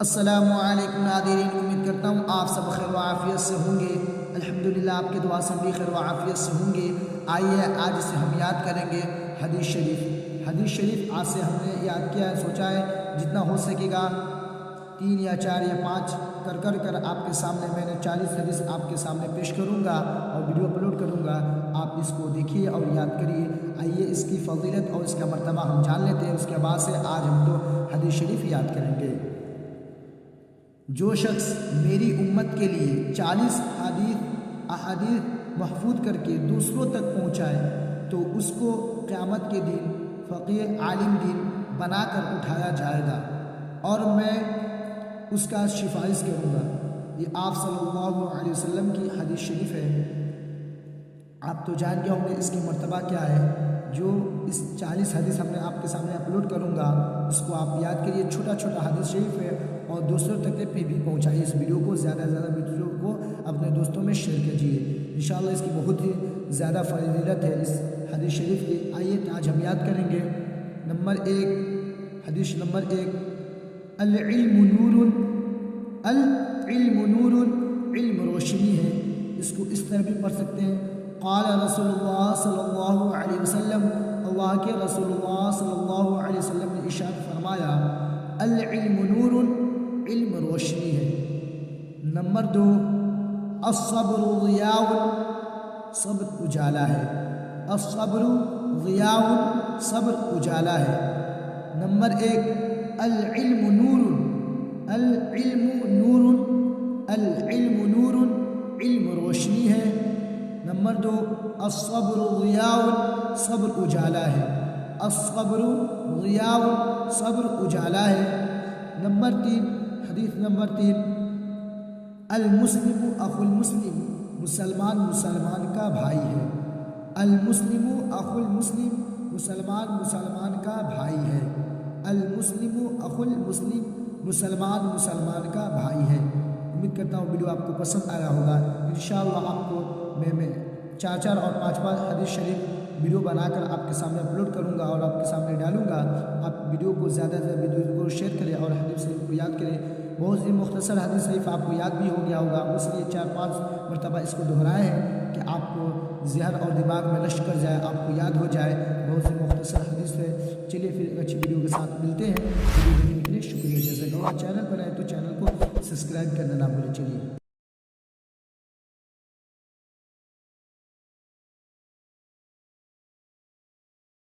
अस्सलामुअलैकुम नाज़रीन, उम्मीद करता हूँ आप सब खैर व आफ़ियत से होंगे। अल्हम्दुलिल्लाह आपके दुआ से भी खैर व आफ़ियत से होंगे। आइए आज इसे हम याद करेंगे हदीस शरीफ। हदीस शरीफ आज से हमने याद किया है, सोचा है जितना हो सकेगा 3 या 4 या 5 कर आपके सामने मैंने 40 हदीस आपके सामने पेश करूँगा और वीडियो अपलोड करूँगा। आप इसको देखिए और याद करिए। आइए इसकी फजीलत और इसका मर्तबा हम जान लेते हैं। उसके बाद से आज हम तो हदीस शरीफ याद करेंगे। जो शख्स मेरी उम्मत के लिए 40 अहादीस महफूज करके दूसरों तक पहुँचाए तो उसको क़यामत के दिन फ़क़ीह आलिम दिन बनाकर उठाया जाएगा और मैं उसका सिफारिश करूँगा। ये आप सल्लल्लाहु अलैहि वसल्लम की हदीस शरीफ है। आप तो जान गए होंगे इसकी मर्तबा क्या है। जो इस 40 हदीस हमने आपके सामने अपलोड करूँगा उसको आप याद करिए। छोटा छोटा हदीस शरीफ है और दूसरों तक पे भी पहुँचाइए। इस वीडियो को ज़्यादा से ज़्यादा वीडियो को अपने दोस्तों में शेयर कीजिए। इंशाअल्लाह इसकी बहुत ही ज़्यादा फजीलत है इस हदीस शरीफ की। आइए आज हम याद करेंगे। नंबर 1, हदीस नंबर 1, अल-इल्मु नूरुन, अल-इल्मु नूरुन, इल्म रोशनी है। इसको इस तरह भी पढ़ सकते हैं। क़ाल रसूलुल्लाह सल्लल्लाहु अलैहि वसल्लम, अल्लाह के रसूलुल्लाह सल्लल्लाहु अलैहि वसल्लम ने इरशाद फरमाया, अल-इल्मु नूरुन, इल्म रोशनी है। नंबर 2, अस्सब्रु ज़ियाउन, सब्र उजाला है। अस्सब्रु ज़ियाउन, सब्र उजाला है। नंबर 1, अल-इल्मु नूरुन, अल-इल्मु नूरुन, अल-इल्मु नूरुन, इल्म रोशनी है। नंबर 2, अस्सब्रु ज़ियाउन, सब्र उजाला है। अस्सब्रु ज़ियाउन, सब्र उजाला है। नंबर 3, हदीस नंबर 3, अल-मुस्लिमु अखुल मुस्लिम, मुसलमान मुसलमान का भाई है। अल-मुस्लिमु अखुल मुस्लिम, मुसलमान मुसलमान का भाई है। अल-मुस्लिमु अखुल मुस्लिम, मुसलमान मुसलमान का भाई है। उम्मीद करता हूँ वीडियो आपको पसंद आया होगा। इंशाअल्लाह आपको मैं 4 और 5 हदीस शरीफ वीडियो बनाकर आपके सामने अपलोड करूंगा और आपके सामने डालूंगा। आप वीडियो को ज़्यादा से ज़्यादा वीडियो को शेयर करें और हदीस शरीफ को याद करें। बहुत ही मुख्तसर हदीस शरीफ आपको याद भी हो गया होगा, इसलिए 4-5 मरतबा इसको दोहराए हैं कि आपको ज़हन और दिमाग में नश्र कर जाए, आपको याद हो जाए। बहुत ही मुख्तसर हदीस है। चलिए फिर एक अच्छी वीडियो के साथ मिलते हैं। वीडियो देखने के लिए शुक्रिया। जैसे चैनल पर आए तो चैनल को सब्सक्राइब करना ना भूलें। चलिए।